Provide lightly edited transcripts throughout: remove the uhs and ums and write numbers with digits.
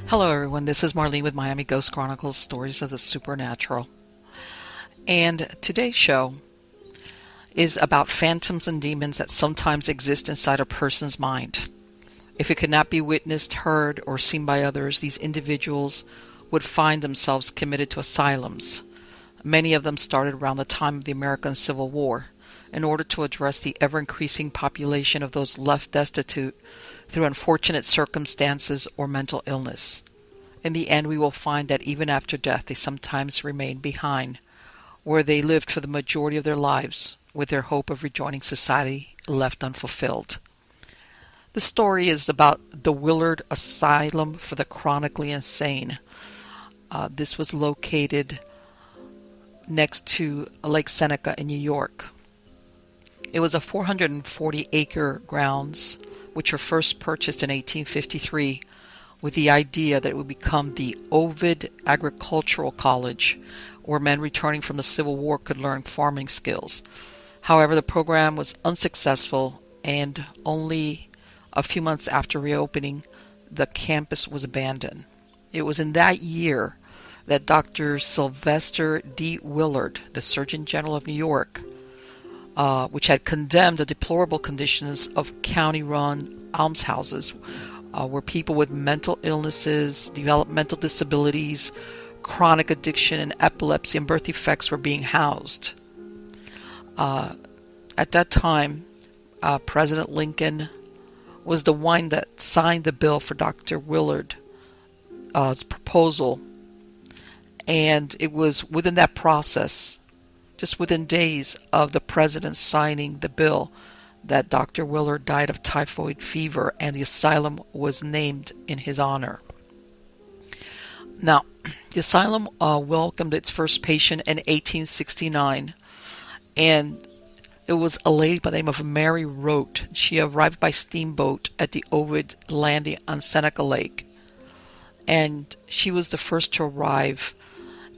Hello everyone, this is Marlene with Miami Ghost Chronicles, Stories of the Supernatural. And today's show is about phantoms and demons that sometimes exist inside a person's mind. If it could not be witnessed, heard, or seen by others, these individuals would find themselves committed to asylums. Many of them started around the time of the American Civil War in order to address the ever-increasing population of those left destitute through unfortunate circumstances or mental illness. In the end, we will find that even after death, they sometimes remain behind, where they lived for the majority of their lives, with their hope of rejoining society left unfulfilled. The story is about the Willard Asylum for the Chronically Insane. This was located next to Lake Seneca in New York. It was a 440-acre grounds, which were first purchased in 1853 with the idea that it would become the Ovid Agricultural College, where men returning from the Civil War could learn farming skills. However, the program was unsuccessful, and only a few months after reopening, the campus was abandoned. It was in that year that Dr. Sylvester D. Willard, the Surgeon General of New York, which had condemned the deplorable conditions of county-run almshouses, where people with mental illnesses, developmental disabilities, chronic addiction, and epilepsy and birth defects were being housed. At that time, President Lincoln was the one that signed the bill for Dr. Willard's proposal, and it was within that process, just within days of the president signing the bill, that Dr. Willard died of typhoid fever, and the asylum was named in his honor. Now, the asylum welcomed its first patient in 1869, and it was a lady by the name of Mary Rote. She arrived by steamboat at the Ovid landing on Seneca Lake, and she was the first to arrive.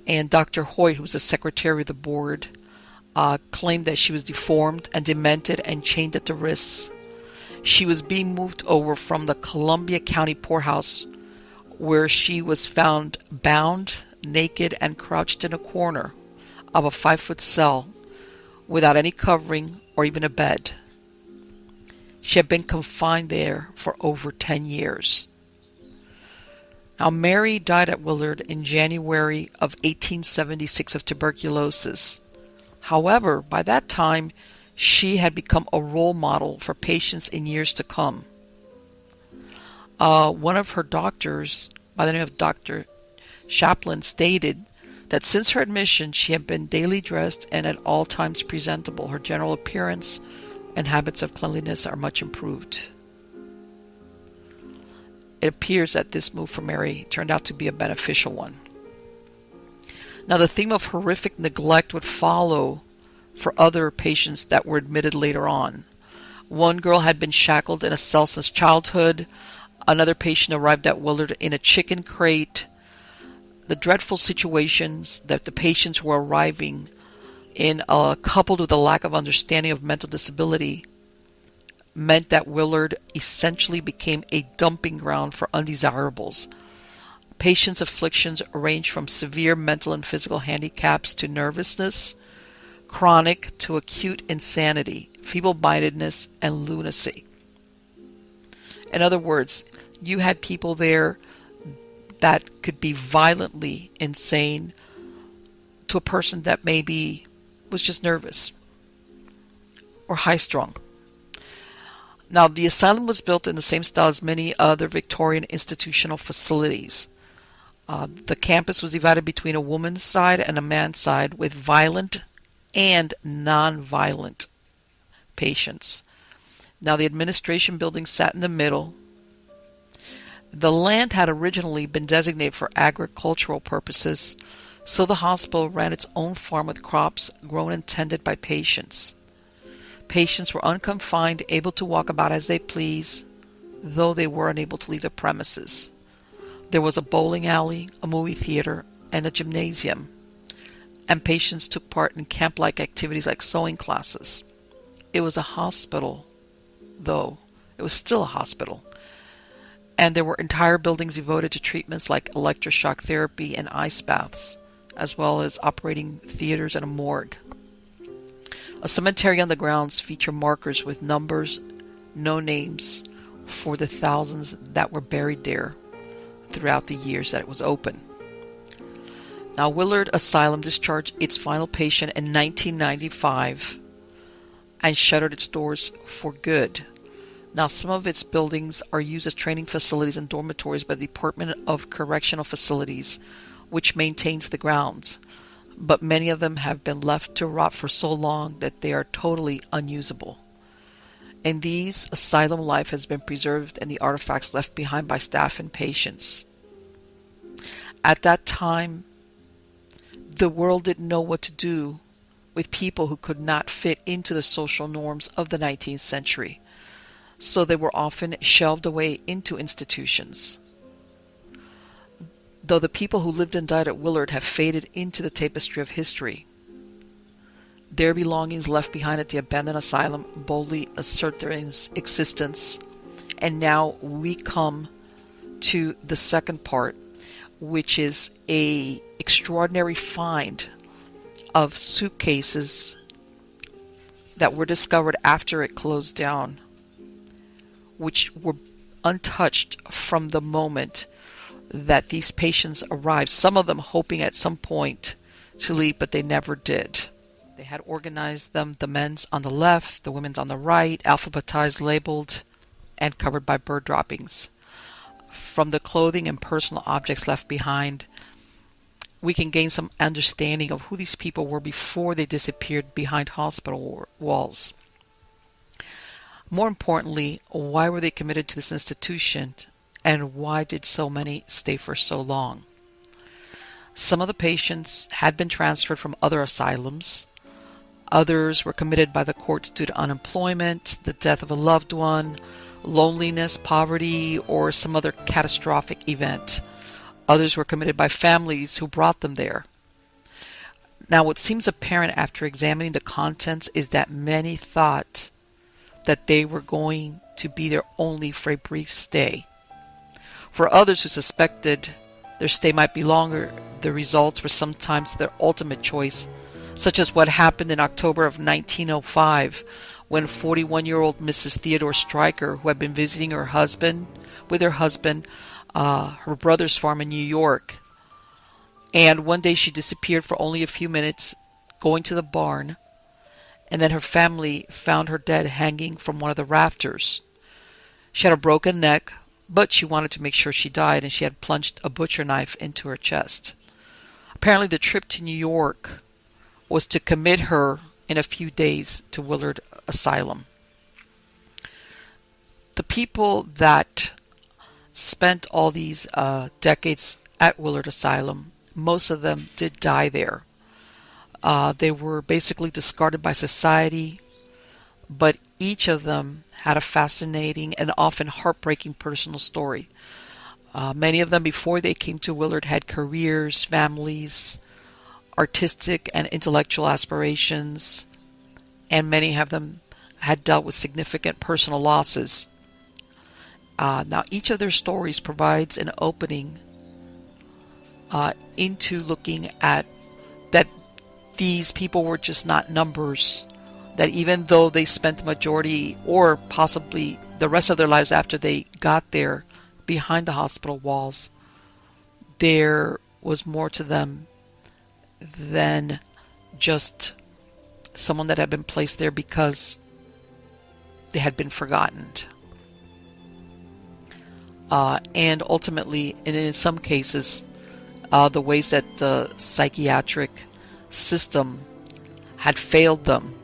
And Dr. Hoyt, who was the secretary of the board, claimed that she was deformed and demented and chained at the wrists. She was being moved over from the Columbia County poorhouse, where she was found bound, naked, and crouched in a corner of a 5-foot cell without any covering or even a bed. She had been confined there for over 10 years. Now, Mary died at Willard in January of 1876 of tuberculosis. However, by that time, she had become a role model for patients in years to come. One of her doctors, by the name of Dr. Chaplin, stated that since her admission, she had been daily dressed and at all times presentable. Her general appearance and habits of cleanliness are much improved. It appears that this move for Mary turned out to be a beneficial one. Now, the theme of horrific neglect would follow for other patients that were admitted later on. One girl had been shackled in a cell since childhood. Another patient arrived at Willard in a chicken crate. The dreadful situations that the patients were arriving in, coupled with a lack of understanding of mental disability, meant that Willard essentially became a dumping ground for undesirables. Patients' afflictions ranged from severe mental and physical handicaps to nervousness, chronic to acute insanity, feeble-mindedness, and lunacy. In other words, you had people there that could be violently insane to a person that maybe was just nervous or high-strung. Now, the asylum was built in the same style as many other Victorian institutional facilities. The campus was divided between a woman's side and a man's side, with violent and non-violent patients. Now, the administration building sat in the middle. The land had originally been designated for agricultural purposes, so the hospital ran its own farm with crops grown and tended by patients. Patients were unconfined, able to walk about as they please, though they were unable to leave the premises. There was a bowling alley, a movie theater, and a gymnasium, and patients took part in camp-like activities like sewing classes. It was a hospital, though. It was still a hospital. And there were entire buildings devoted to treatments like electroshock therapy and ice baths, as well as operating theaters and a morgue. A cemetery on the grounds featured markers with numbers, no names, for the thousands that were buried there throughout the years that it was open. Now, Willard Asylum discharged its final patient in 1995 and shuttered its doors for good. Now, some of its buildings are used as training facilities and dormitories by the Department of Correctional Facilities, which maintains the grounds, but many of them have been left to rot for so long that they are totally unusable. In these, asylum life has been preserved and the artifacts left behind by staff and patients. At that time, the world didn't know what to do with people who could not fit into the social norms of the 19th century, so they were often shelved away into institutions. Though the people who lived and died at Willard have faded into the tapestry of history, their belongings left behind at the abandoned asylum boldly assert their existence. And now we come to the second part, which is a extraordinary find of suitcases that were discovered after it closed down, which were untouched from the moment that these patients arrived, some of them hoping at some point to leave, but they never did. They had organized them, the men's on the left, the women's on the right, alphabetized, labeled, and covered by bird droppings. From the clothing and personal objects left behind, we can gain some understanding of who these people were before they disappeared behind hospital walls. More importantly, why were they committed to this institution, and why did so many stay for so long? Some of the patients had been transferred from other asylums. Others were committed by the courts due to unemployment, the death of a loved one, loneliness, poverty, or some other catastrophic event. Others were committed by families who brought them there. Now, what seems apparent after examining the contents is that many thought that they were going to be there only for a brief stay. For others who suspected their stay might be longer, the results were sometimes their ultimate choice, such as what happened in October of 1905 when 41-year-old Mrs. Theodore Stryker, who had been visiting her husband, her brother's farm in New York, and one day she disappeared for only a few minutes, going to the barn, and then her family found her dead hanging from one of the rafters. She had a broken neck, but she wanted to make sure she died, and she had plunged a butcher knife into her chest. Apparently the trip to New York was to commit her in a few days to Willard Asylum. The people that spent all these decades at Willard Asylum, most of them did die there. They were basically discarded by society, but each of them had a fascinating and often heartbreaking personal story. Many of them, before they came to Willard, had careers, families, artistic and intellectual aspirations, and many of them had dealt with significant personal losses. Now, each of their stories provides an opening into looking at that these people were just not numbers, that even though they spent the majority or possibly the rest of their lives after they got there behind the hospital walls, there was more to them than just someone that had been placed there because they had been forgotten. And ultimately, and in some cases, the ways that the psychiatric system had failed them,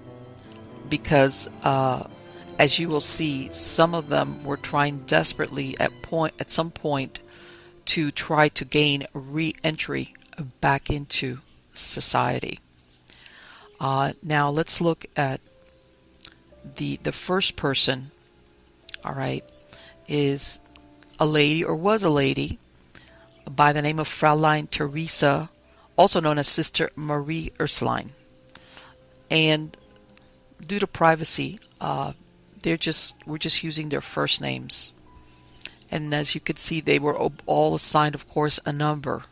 because as you will see, some of them were trying desperately at some point to try to gain re-entry back into society. Now let's look at the first person. All right, is a lady, or was a lady, by the name of Fraulein Teresa, also known as Sister Marie Ursuline. And due to privacy, we're just using their first names. And as you could see, they were all assigned, of course, a number.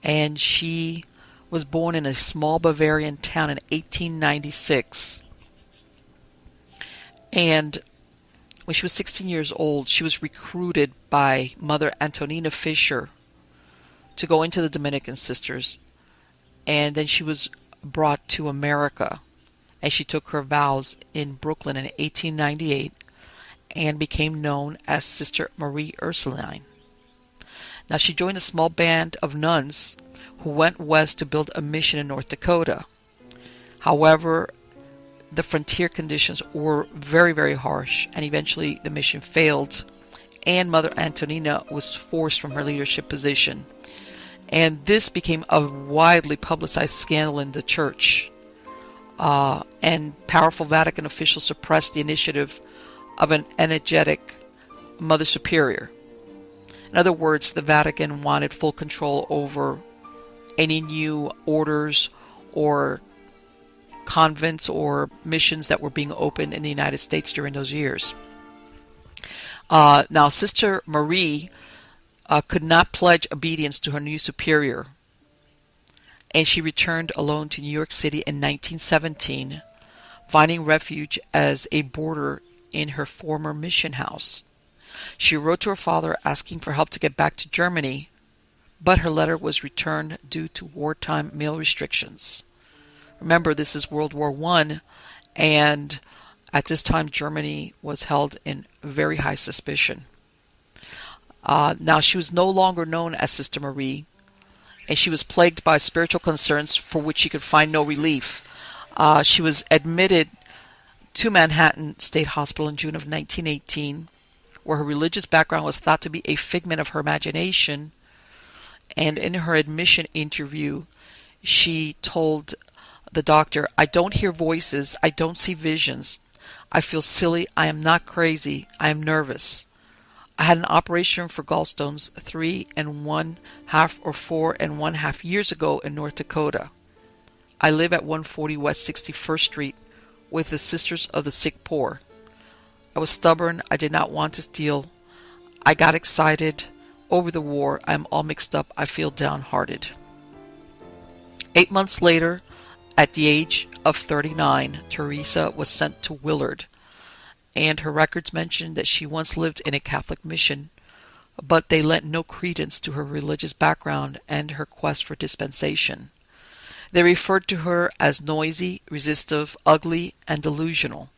And she was born in a small Bavarian town in 1896. And when she was 16 years old, she was recruited by Mother Antonina Fisher to go into the Dominican Sisters. And then she was brought to America. And she took her vows in Brooklyn in 1898 and became known as Sister Marie Ursuline. Now, she joined a small band of nuns who went west to build a mission in North Dakota. However, the frontier conditions were very, very harsh, and eventually the mission failed, and Mother Antonina was forced from her leadership position. And this became a widely publicized scandal in the church. And powerful Vatican officials suppressed the initiative of an energetic Mother Superior. In other words, the Vatican wanted full control over any new orders or convents or missions that were being opened in the United States during those years. Now, Sister Marie could not pledge obedience to her new superior, and she returned alone to New York City in 1917, finding refuge as a boarder in her former mission house. She wrote to her father asking for help to get back to Germany, but her letter was returned due to wartime mail restrictions. Remember, this is World War I, and at this time Germany was held in very high suspicion. Now, she was no longer known as Sister Marie, and she was plagued by spiritual concerns for which she could find no relief. She was admitted to Manhattan State Hospital in June of 1918, where her religious background was thought to be a figment of her imagination. And in her admission interview, she told the doctor, "I don't hear voices, I don't see visions, I feel silly, I am not crazy, I am nervous. I had an operation for gallstones 3 1/2 or 4 1/2 years ago in North Dakota. I live at 140 West 61st Street with the Sisters of the Sick Poor. I was stubborn, I did not want to steal. I got excited over the war, I am all mixed up, I feel downhearted." 8 months later, at the age of 39, Teresa was sent to Willard, and her records mention that she once lived in a Catholic mission, but they lent no credence to her religious background and her quest for dispensation. They referred to her as noisy, resistive, ugly, and delusional.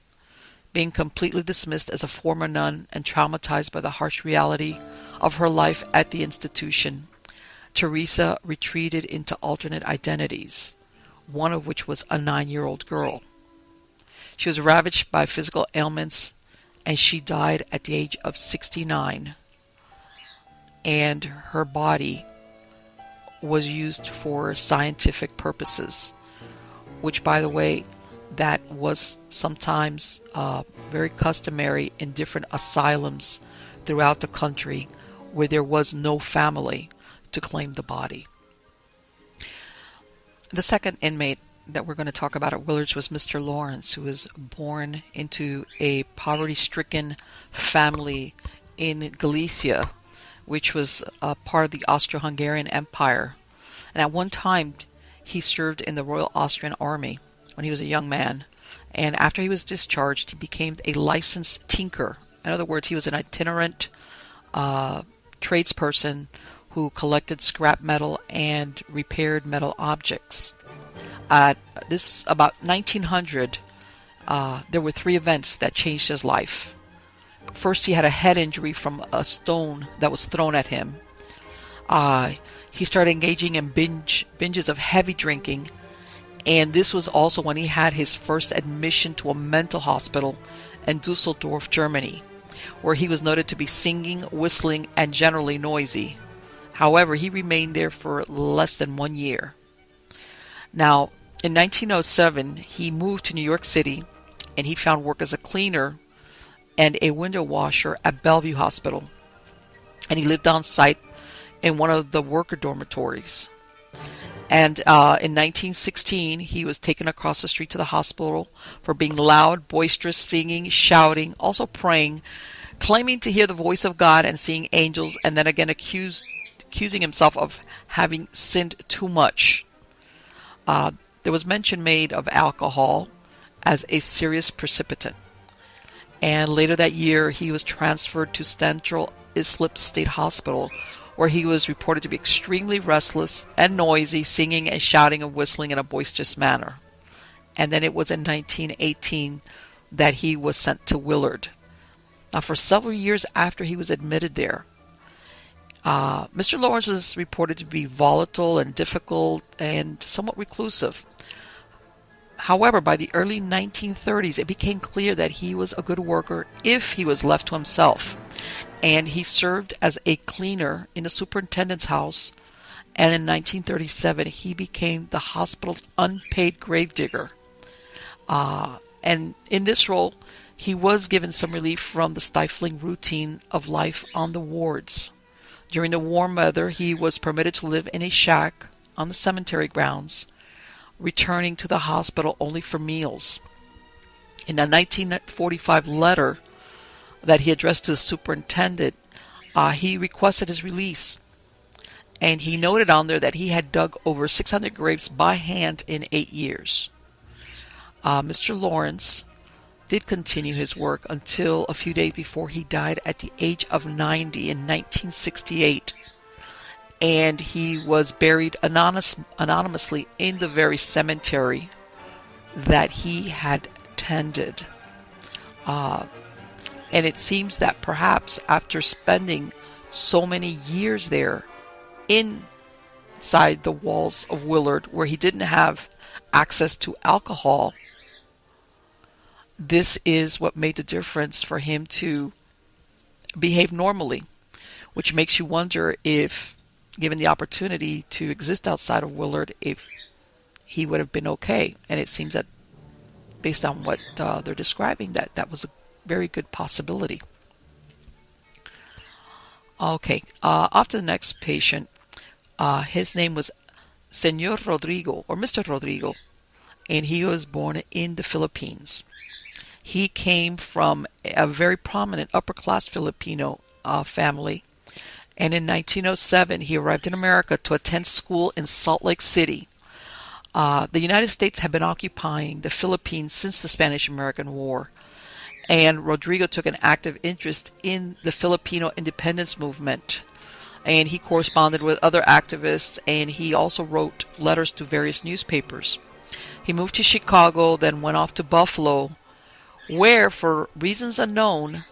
Being completely dismissed as a former nun and traumatized by the harsh reality of her life at the institution, Teresa retreated into alternate identities, one of which was a 9-year-old girl. She was ravaged by physical ailments, and she died at the age of 69. And her body was used for scientific purposes, which, by the way, that was sometimes very customary in different asylums throughout the country where there was no family to claim the body. The second inmate that we're going to talk about at Willard's was Mr. Lawrence, who was born into a poverty-stricken family in Galicia, which was part of the Austro-Hungarian Empire. And at one time, he served in the Royal Austrian Army when he was a young man. And after he was discharged, he became a licensed tinker. In other words, he was an itinerant tradesperson who collected scrap metal and repaired metal objects. This about 1900, there were 3 events that changed his life. First, he had a head injury from a stone that was thrown at him. He started engaging in binges of heavy drinking, and this was also when he had his first admission to a mental hospital in Dusseldorf, Germany, where he was noted to be singing, whistling, and generally noisy. However, he remained there for less than 1 year. Now, in 1907, he moved to New York City, and he found work as a cleaner and a window washer at Bellevue Hospital. And he lived on site in one of the worker dormitories. And in 1916, he was taken across the street to the hospital for being loud, boisterous, singing, shouting, also praying claiming to hear the voice of God and seeing angels, and then again accusing himself of having sinned too much. There was mention made of alcohol as a serious precipitant. And later that year, he was transferred to Central Islip State Hospital, where he was reported to be extremely restless and noisy, singing and shouting and whistling in a boisterous manner. And then it was in 1918 that he was sent to Willard. Now, for several years after he was admitted there, Mr. Lawrence was reported to be volatile and difficult and somewhat reclusive. However, by the early 1930s, it became clear that he was a good worker if he was left to himself. And he served as a cleaner in the superintendent's house. And in 1937, he became the hospital's unpaid gravedigger. And in this role, he was given some relief from the stifling routine of life on the wards. During the warm weather, he was permitted to live in a shack on the cemetery grounds, returning to the hospital only for meals. In a 1945 letter that he addressed to the superintendent, he requested his release. And he noted on there that he had dug over 600 graves by hand in 8 years. Mr. Lawrence did continue his work until a few days before he died at the age of 90 in 1968. And he was buried anonymously in the very cemetery that he had tended. And it seems that perhaps after spending so many years there inside the walls of Willard, where he didn't have access to alcohol, this is what made the difference for him to behave normally, which makes you wonder if, given the opportunity to exist outside of Willard, if he would have been okay. And it seems that, based on what they're describing, that was a very good possibility. Okay, off to the next patient. His name was Senor Rodrigo, or Mr. Rodrigo, and he was born in the Philippines. He came from a very prominent upper-class Filipino family, and in 1907 he arrived in America to attend school in Salt Lake City. The United States had been occupying the Philippines since the Spanish-American War, and Rodrigo took an active interest in the Filipino independence movement, and he corresponded with other activists, and he also wrote letters to various newspapers. He moved to Chicago, then went off to Buffalo, where, for reasons unknown,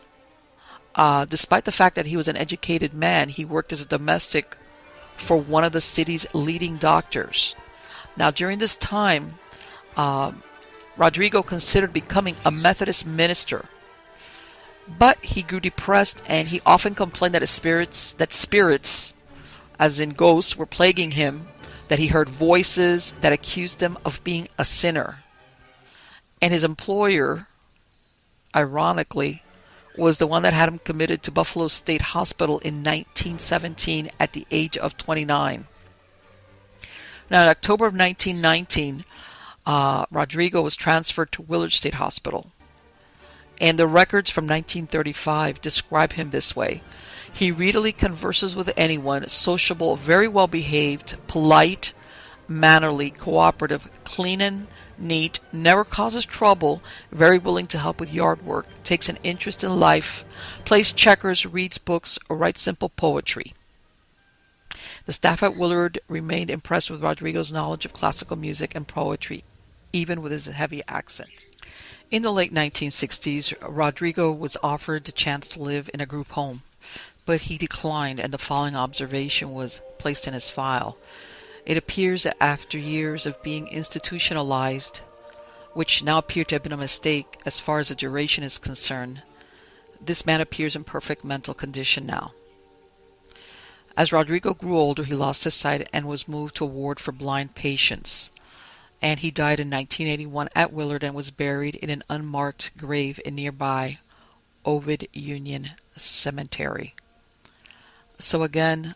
despite the fact that he was an educated man, he worked as a domestic for one of the city's leading doctors. Now, during this time, Rodrigo considered becoming a Methodist minister, but he grew depressed, and he often complained that spirits, as in ghosts, were plaguing him, that he heard voices that accused him of being a sinner. And his employer, ironically, was the one that had him committed to Buffalo State Hospital in 1917 at the age of 29. Now, in October of 1919, Rodrigo was transferred to Willard State Hospital. And the records from 1935 describe him this way. He readily converses with anyone, sociable, very well behaved, polite, mannerly, cooperative, clean and neat, never causes trouble, very willing to help with yard work, takes an interest in life, plays checkers, reads books, or writes simple poetry. The staff at Willard remained impressed with Rodrigo's knowledge of classical music and poetry, even with his heavy accent. In the late 1960s, Rodrigo was offered the chance to live in a group home, but he declined, and the following observation was placed in his file. It appears that after years of being institutionalized, which now appear to have been a mistake as far as the duration is concerned, this man appears in perfect mental condition now. As Rodrigo grew older, he lost his sight and was moved to a ward for blind patients. And he died in 1981 at Willard and was buried in an unmarked grave in nearby Ovid Union Cemetery. So again,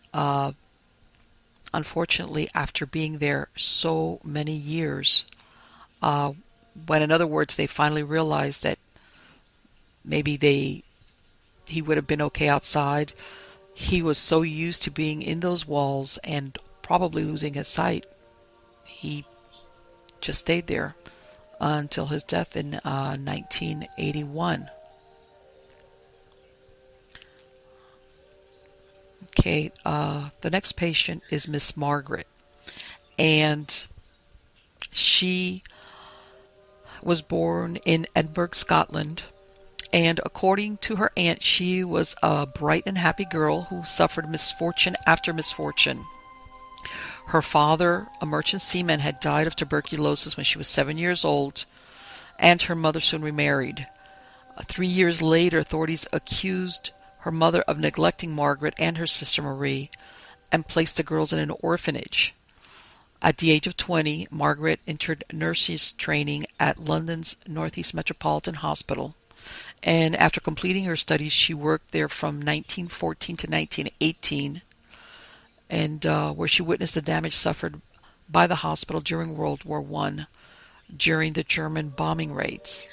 unfortunately, after being there so many years, when, in other words, they finally realized that maybe he would have been okay outside. He was so used to being in those walls and probably losing his sight. He just stayed there until his death in 1981. Okay, the next patient is Miss Margaret, and she was born in Edinburgh, Scotland, and according to her aunt, she was a bright and happy girl who suffered misfortune after misfortune. Her father, a merchant seaman, had died of tuberculosis when she was 7 years old, and her mother soon remarried. 3 years later, authorities accused her mother of neglecting Margaret and her sister Marie and placed the girls in an orphanage. At the age of 20, Margaret entered nurses training at London's Northeast Metropolitan Hospital, and after completing her studies, she worked there from 1914 to 1918, and where she witnessed the damage suffered by the hospital during World War I during the German bombing raids.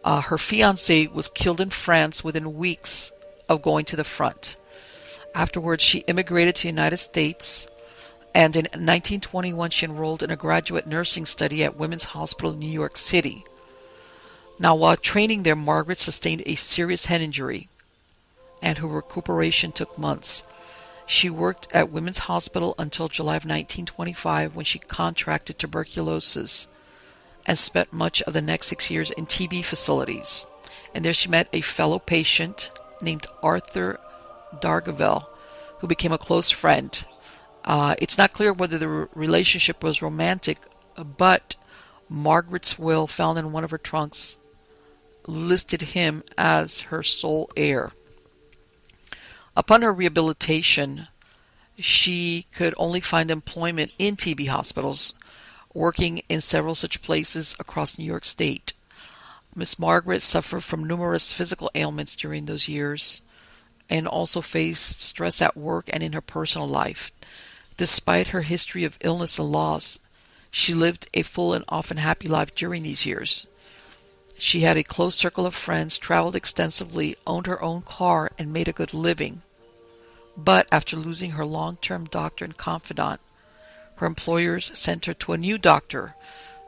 Her fiancé was killed in France within weeks of going to the front. Afterwards, she immigrated to the United States, and in 1921 she enrolled in a graduate nursing study at Women's Hospital in New York City. Now, while training there, Margaret sustained a serious head injury, and her recuperation took months. She worked at Women's Hospital until July of 1925, when she contracted tuberculosis and spent much of the next 6 years in TB facilities. And there she met a fellow patient named Arthur Dargaville, who became a close friend. It's not clear whether the relationship was romantic, but Margaret's will, found in one of her trunks, listed him as her sole heir. Upon her rehabilitation, she could only find employment in TB hospitals, working in several such places across New York State. Miss Margaret suffered from numerous physical ailments during those years and also faced stress at work and in her personal life. Despite her history of illness and loss, she lived a full and often happy life during these years. She had a close circle of friends, traveled extensively, owned her own car, and made a good living. But after losing her long-term doctor and confidant, her employers sent her to a new doctor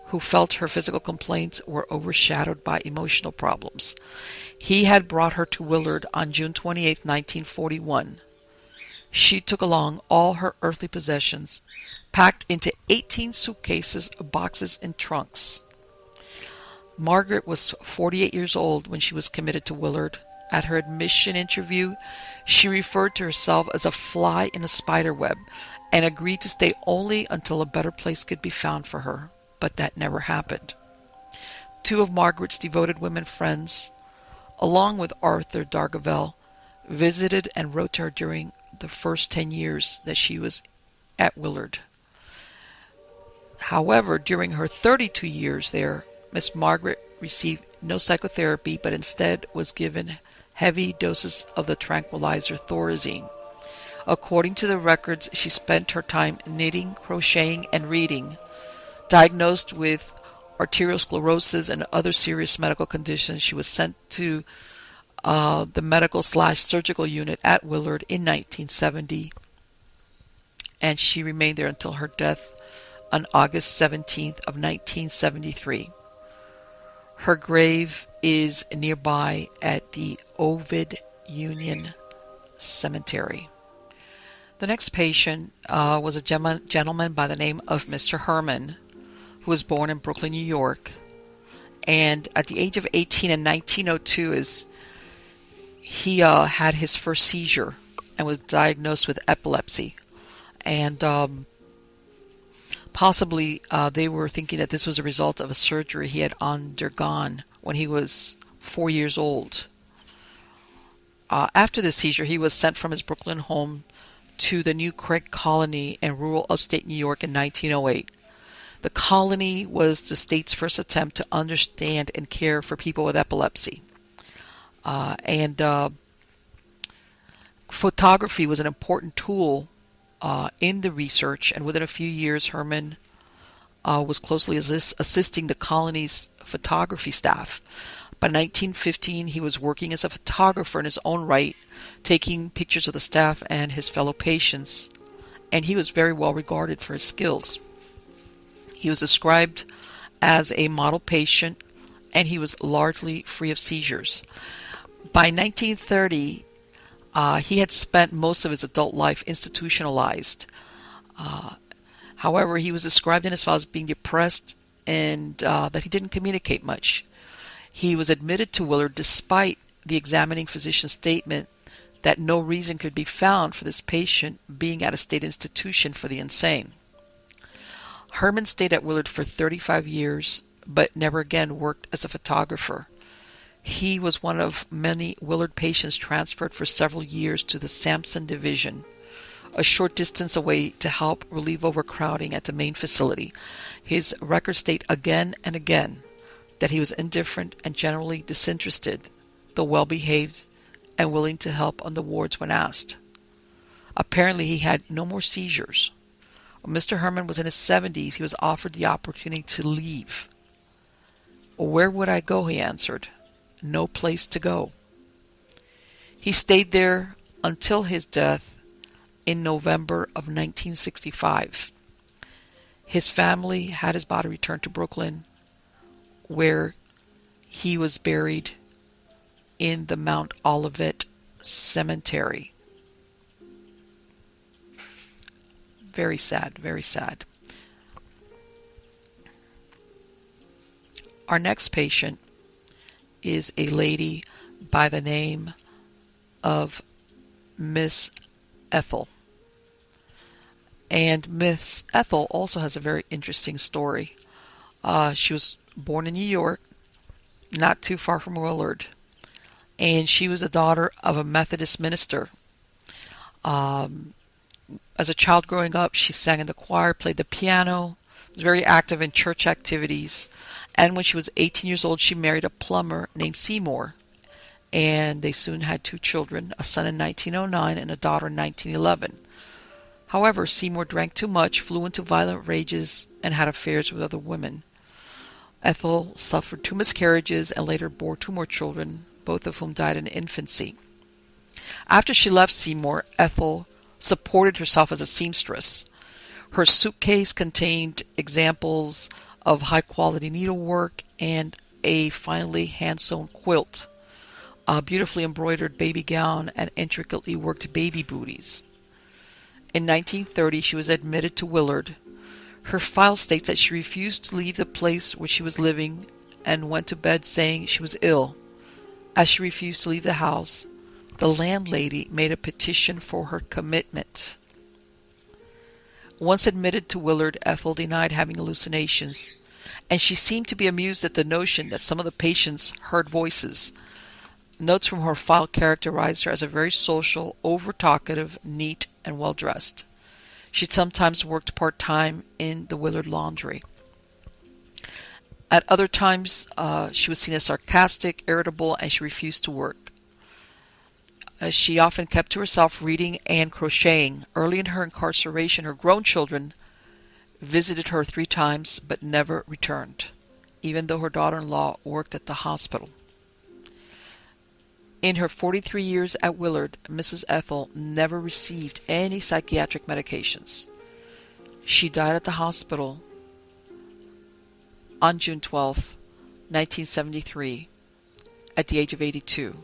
who felt her physical complaints were overshadowed by emotional problems. He had brought her to Willard on June 28, 1941. She took along all her earthly possessions, packed into 18 suitcases, boxes, and trunks. Margaret was 48 years old when she was committed to Willard. At her admission interview, she referred to herself as a fly in a spider web and agreed to stay only until a better place could be found for her, but that never happened. Two of Margaret's devoted women friends, along with Arthur Dargaville, visited and wrote to her during the first 10 years that she was at Willard. However, during her 32 years there, Miss Margaret received no psychotherapy, but instead was given heavy doses of the tranquilizer Thorazine. According to the records, she spent her time knitting, crocheting, and reading. Diagnosed with arteriosclerosis and other serious medical conditions, she was sent to the medical/surgical unit at Willard in 1970, and she remained there until her death on August 17th of 1973. Her grave is nearby at the Ovid Union Cemetery. The next patient was a gentleman by the name of Mr. Herman, who was born in Brooklyn, New York. And at the age of 18 in 1902, he had his first seizure and was diagnosed with epilepsy. And possibly they were thinking that this was a result of a surgery he had undergone when he was 4 years old. After the seizure, he was sent from his Brooklyn home to the New Craig Colony in rural upstate New York in 1908. The colony was the state's first attempt to understand and care for people with epilepsy. Photography was an important tool in the research, and within a few years, Herman was closely assisting the colony's photography staff. By 1915, he was working as a photographer in his own right, taking pictures of the staff and his fellow patients, and he was very well regarded for his skills. He was described as a model patient, and he was largely free of seizures. By 1930, he had spent most of his adult life institutionalized. However, he was described in his file as being depressed and that he didn't communicate much. He was admitted to Willard despite the examining physician's statement that no reason could be found for this patient being at a state institution for the insane. Herman stayed at Willard for 35 years, but never again worked as a photographer. He was one of many Willard patients transferred for several years to the Sampson Division, a short distance away, to help relieve overcrowding at the main facility. His records state again and again that he was indifferent and generally disinterested, though well-behaved and willing to help on the wards when asked. Apparently he had no more seizures. When Mr. Herman was in his 70s, he was offered the opportunity to leave. "Where would I go?" he answered. "No place to go." He stayed there until his death in November of 1965. His family had his body returned to Brooklyn, where he was buried in the Mount Olivet Cemetery. Very sad, very sad. Our next patient is a lady by the name of Miss Ethel. And Miss Ethel also has a very interesting story. She was born in New York, not too far from Willard, and she was the daughter of a Methodist minister. As a child growing up, she sang in the choir, played the piano, was very active in church activities, and when she was 18 years old, she married a plumber named Seymour, and they soon had 2 children, a son in 1909 and a daughter in 1911. However, Seymour drank too much, flew into violent rages, and had affairs with other women. Ethel suffered 2 miscarriages and later bore 2 more children, both of whom died in infancy. After she left Seymour, Ethel supported herself as a seamstress. Her suitcase contained examples of high-quality needlework and a finely hand-sewn quilt, a beautifully embroidered baby gown, and intricately worked baby booties. In 1930, she was admitted to Willard. Her file states that she refused to leave the place where she was living and went to bed saying she was ill. As she refused to leave the house, the landlady made a petition for her commitment. Once admitted to Willard, Ethel denied having hallucinations, and she seemed to be amused at the notion that some of the patients heard voices. Notes from her file characterized her as a very social, over-talkative, neat, and well-dressed. She sometimes worked part-time in the Willard laundry. At other times, she was seen as sarcastic, irritable, and she refused to work. She often kept to herself reading and crocheting. Early in her incarceration, her grown children visited her 3 times but never returned, even though her daughter-in-law worked at the hospital. In her 43 years at Willard, Mrs. Ethel never received any psychiatric medications. She died at the hospital on June 12, 1973, at the age of 82.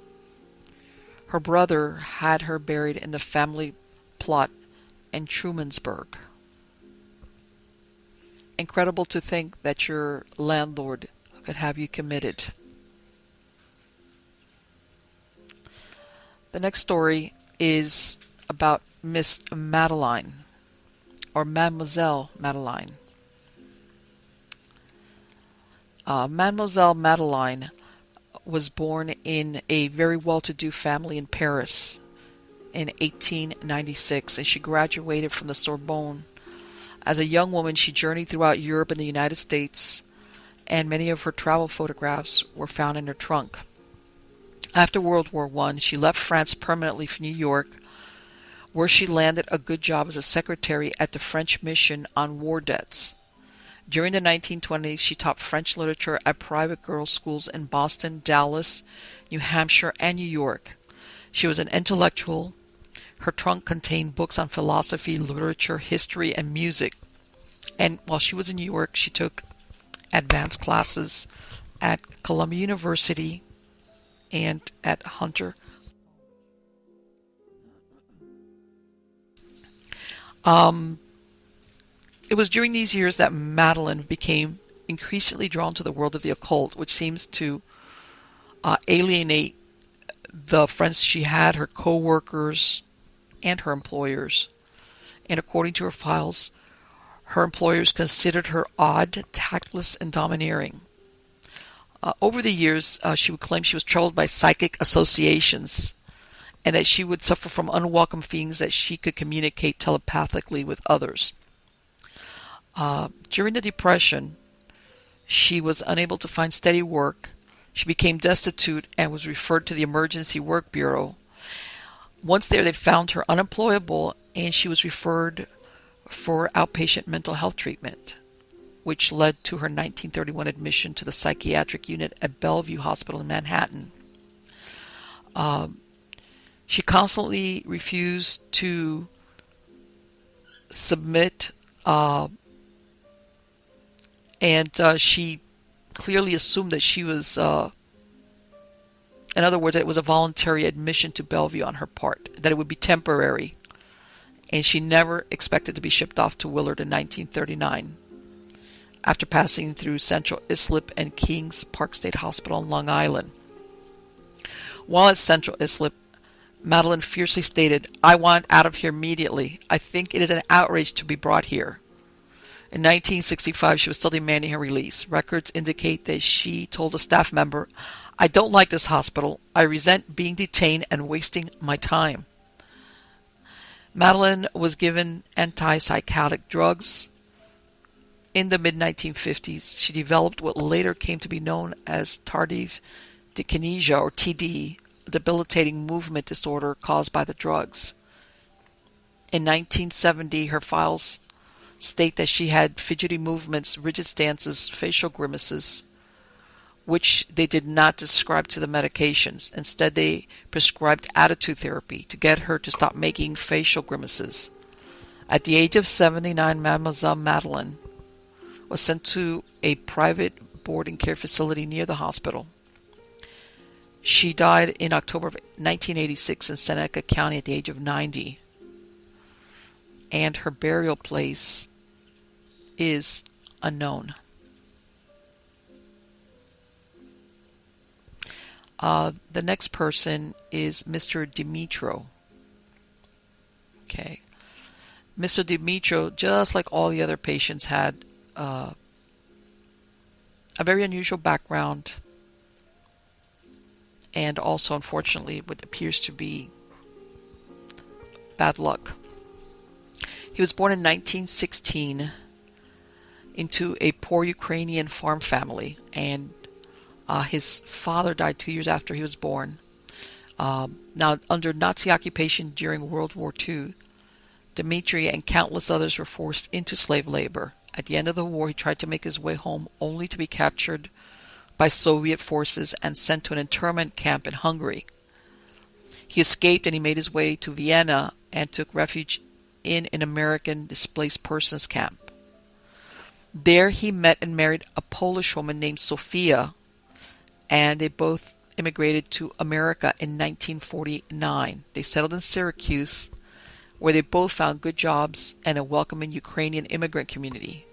Her brother had her buried in the family plot in Trumansburg. Incredible to think that your landlord could have you committed. The next story is about Miss Madeline, or Mademoiselle Madeline. Mademoiselle Madeline was born in a very well-to-do family in Paris in 1896, and she graduated from the Sorbonne. As a young woman, she journeyed throughout Europe and the United States, and many of her travel photographs were found in her trunk. After World War I, she left France permanently for New York, where she landed a good job as a secretary at the French mission on war debts. During the 1920s, she taught French literature at private girls' schools in Boston, Dallas, New Hampshire, and New York. She was an intellectual. Her trunk contained books on philosophy, literature, history, and music. And while she was in New York, she took advanced classes at Columbia University and at Hunter. It was during these years that Madeline became increasingly drawn to the world of the occult, which seems to alienate the friends she had, her co-workers, and her employers. And according to her files, her employers considered her odd, tactless, and domineering. Over the years, she would claim she was troubled by psychic associations and that she would suffer from unwelcome feelings that she could communicate telepathically with others. During the Depression, she was unable to find steady work. She became destitute and was referred to the Emergency Work Bureau. Once there, they found her unemployable, and she was referred for outpatient mental health treatment, which led to her 1931 admission to the psychiatric unit at Bellevue Hospital in Manhattan. She constantly refused to submit, and she clearly assumed that she was, in other words, that it was a voluntary admission to Bellevue on her part, that it would be temporary, and she never expected to be shipped off to Willard in 1939, after passing through Central Islip and Kings Park State Hospital on Long Island. While at Central Islip, Madeline fiercely stated, "I want out of here immediately. I think it is an outrage to be brought here." In 1965, she was still demanding her release. Records indicate that she told a staff member, "I don't like this hospital. I resent being detained and wasting my time." Madeline was given antipsychotic drugs. In the mid-1950s, she developed what later came to be known as tardive dyskinesia, or TD, a debilitating movement disorder caused by the drugs. In 1970, her files state that she had fidgety movements, rigid stances, facial grimaces, which they did not describe to the medications. Instead, they prescribed attitude therapy to get her to stop making facial grimaces. At the age of 79, Mademoiselle Madeline was sent to a private boarding care facility near the hospital. She died in October of 1986 in Seneca County at the age of 90. And her burial place is unknown. The next person is Mr. Dimitro. Okay. Mr. Dimitro, just like all the other patients, had a very unusual background, and also, unfortunately, what appears to be bad luck. He was born in 1916 into a poor Ukrainian farm family, and his father died 2 years after he was born. Now, under Nazi occupation during World War II, Dmitry and countless others were forced into slave labor. At the end of the war, he tried to make his way home, only to be captured by Soviet forces and sent to an internment camp in Hungary. He escaped and he made his way to Vienna and took refuge in an American displaced persons camp. There he met and married a Polish woman named Sophia, and they both immigrated to America in 1949. They settled in Syracuse, where they both found good jobs and a welcoming Ukrainian immigrant community.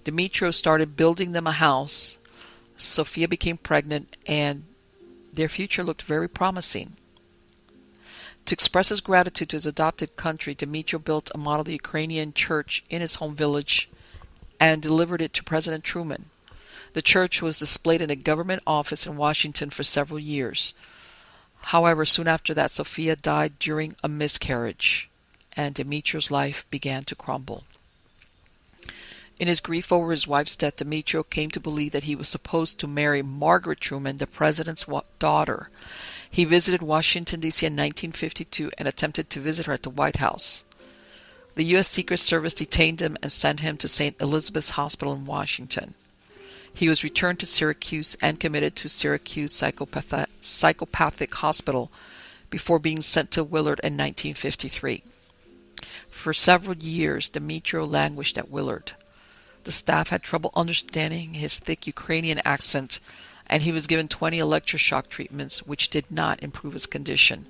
Dimitro started building them a house. Sophia became pregnant, and their future looked very promising. To express his gratitude to his adopted country, Dimitro built a model Ukrainian church in his home village and delivered it to President Truman. The church was displayed in a government office in Washington for several years. However, soon after that, Sophia died during a miscarriage, and Dimitro's life began to crumble. In his grief over his wife's death, Dimitro came to believe that he was supposed to marry Margaret Truman, the president's daughter. He visited Washington, D.C. in 1952 and attempted to visit her at the White House. The U.S. Secret Service detained him and sent him to St. Elizabeth's Hospital in Washington. He was returned to Syracuse and committed to Syracuse Psychopathic Hospital before being sent to Willard in 1953. For several years, Demetrio languished at Willard. The staff had trouble understanding his thick Ukrainian accent, and he was given 20 electroshock treatments, which did not improve his condition.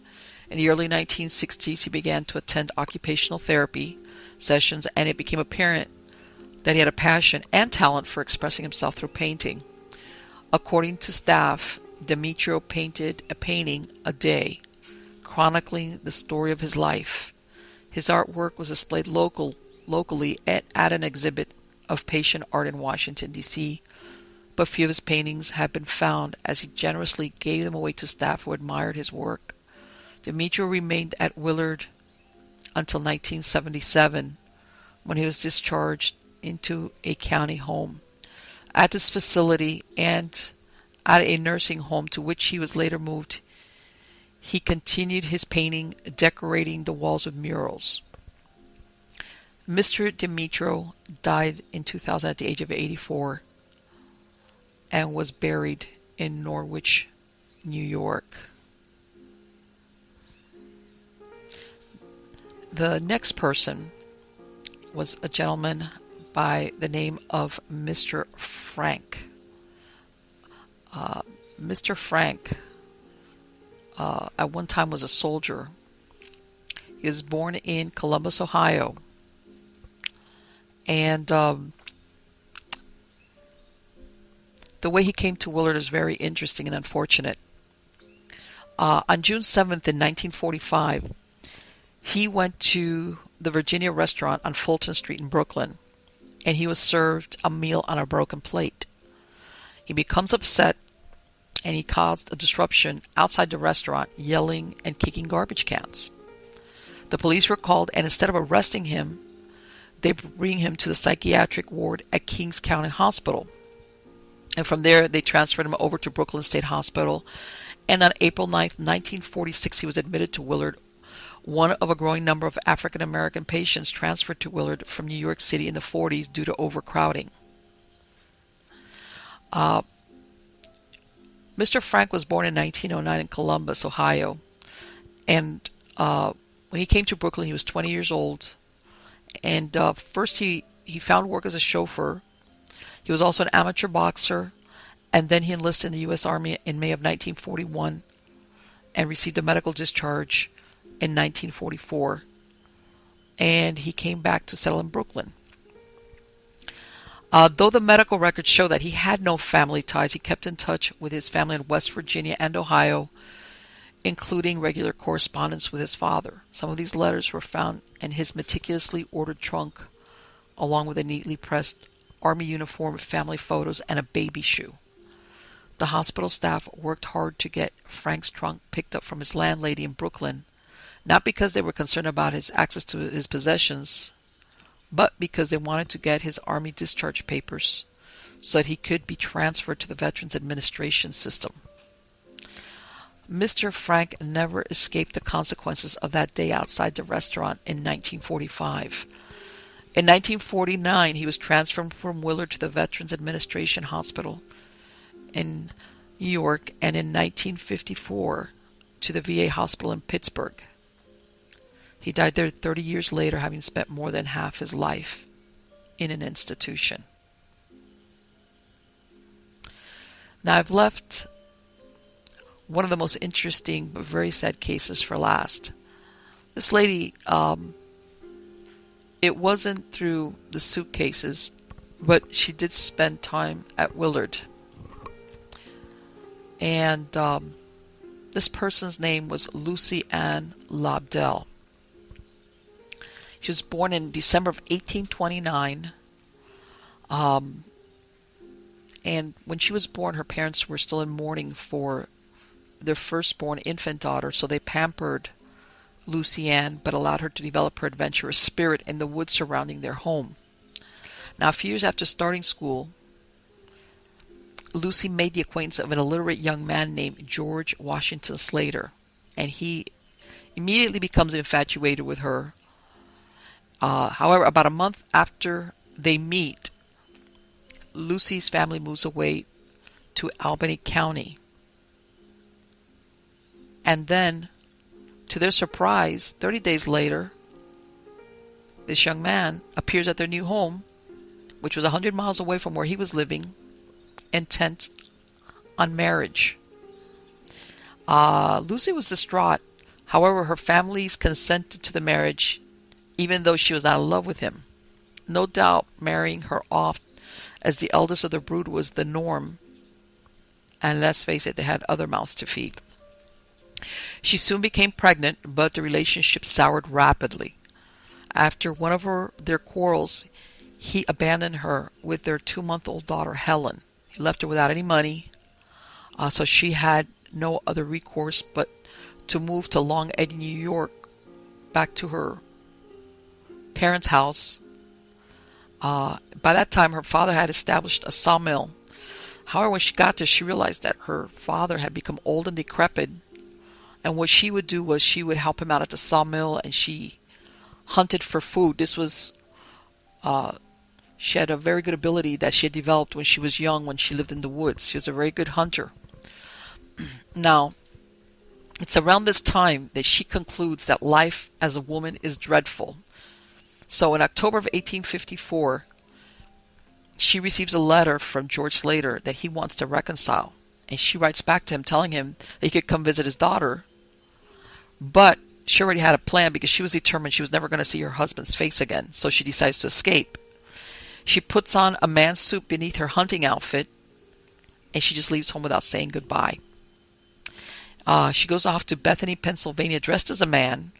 In the early 1960s, he began to attend occupational therapy sessions, and it became apparent that he had a passion and talent for expressing himself through painting. According to staff, Demetrio painted a painting a day, chronicling the story of his life. His artwork was displayed locally at an exhibit of patient art in Washington, D.C., but few of his paintings have been found, as he generously gave them away to staff who admired his work. Demetrio remained at Willard until 1977, when he was discharged into a county home. At this facility and at a nursing home to which he was later moved, he continued his painting, decorating the walls with murals. Mr. Demetrio died in 2000 at the age of 84 and was buried in Norwich, New York. The next person was a gentleman by the name of Mr. Frank. Mr. Frank at one time was a soldier. He was born in Columbus, Ohio. And the way he came to Willard is very interesting and unfortunate. On June 7th in 1945, he went to the Virginia restaurant on Fulton Street in Brooklyn, and he was served a meal on a broken plate. He becomes upset, and he caused a disruption outside the restaurant, yelling and kicking garbage cans. The police were called, and instead of arresting him, they bring him to the psychiatric ward at Kings County Hospital. And from there, they transferred him over to Brooklyn State Hospital. And on April 9th, 1946, he was admitted to Willard, one of a growing number of African American patients transferred to Willard from New York City in the 40s due to overcrowding. Mr. Frank was born in 1909 in Columbus, Ohio. And when he came to Brooklyn, he was 20 years old. And first he found work as a chauffeur. He was also an amateur boxer. And then he enlisted in the U.S. Army in May of 1941 and received a medical discharge in 1944. And he came back to settle in Brooklyn. Though the medical records show that he had no family ties, he kept in touch with his family in West Virginia and Ohio, including regular correspondence with his father. Some of these letters were found in his meticulously ordered trunk, along with a neatly pressed Army uniform, family photos, and a baby shoe. The hospital staff worked hard to get Frank's trunk picked up from his landlady in Brooklyn, not because they were concerned about his access to his possessions, but because they wanted to get his Army discharge papers so that he could be transferred to the Veterans Administration system. Mr. Frank never escaped the consequences of that day outside the restaurant in 1945. In 1949, he was transferred from Willard to the Veterans Administration Hospital in New York, and in 1954 to the VA Hospital in Pittsburgh. He died there 30 years later, having spent more than half his life in an institution. Now, I've left one of the most interesting but very sad cases for last. This lady, it wasn't through the suitcases, but she did spend time at Willard. And this person's name was Lucy Ann Lobdell. She was born in December of 1829. And when she was born, her parents were still in mourning for their firstborn infant daughter, so they pampered Lucy Ann, but allowed her to develop her adventurous spirit in the woods surrounding their home. Now, a few years after starting school, Lucy made the acquaintance of an illiterate young man named George Washington Slater, and he immediately becomes infatuated with her. However, about a month after they meet, Lucy's family moves away to Albany County. And then, to their surprise, 30 days later, this young man appears at their new home, which was 100 miles away from where he was living, intent on marriage. Lucy was distraught. However, her families consented to the marriage, even though she was not in love with him. No doubt marrying her off as the eldest of the brood was the norm, and let's face it, they had other mouths to feed. She soon became pregnant, but the relationship soured rapidly. After one of their quarrels, he abandoned her with their 2-month-old daughter, Helen. He left her without any money, so she had no other recourse but to move to Long Eddy, New York, back to her parents' house. By that time, her father had established a sawmill. However, when she got there, she realized that her father had become old and decrepit, and what she would do was she would help him out at the sawmill, and she hunted for food. This was, she had a very good ability that she had developed when she was young, when she lived in the woods. She was a very good hunter. Now, it's around this time that she concludes that life as a woman is dreadful. So in October of 1854, she receives a letter from George Slater that he wants to reconcile. And she writes back to him telling him that he could come visit his daughter. But she already had a plan because she was determined she was never going to see her husband's face again. So she decides to escape. She puts on a man's suit beneath her hunting outfit, and she just leaves home without saying goodbye. She goes off to Bethany, Pennsylvania, dressed as a man,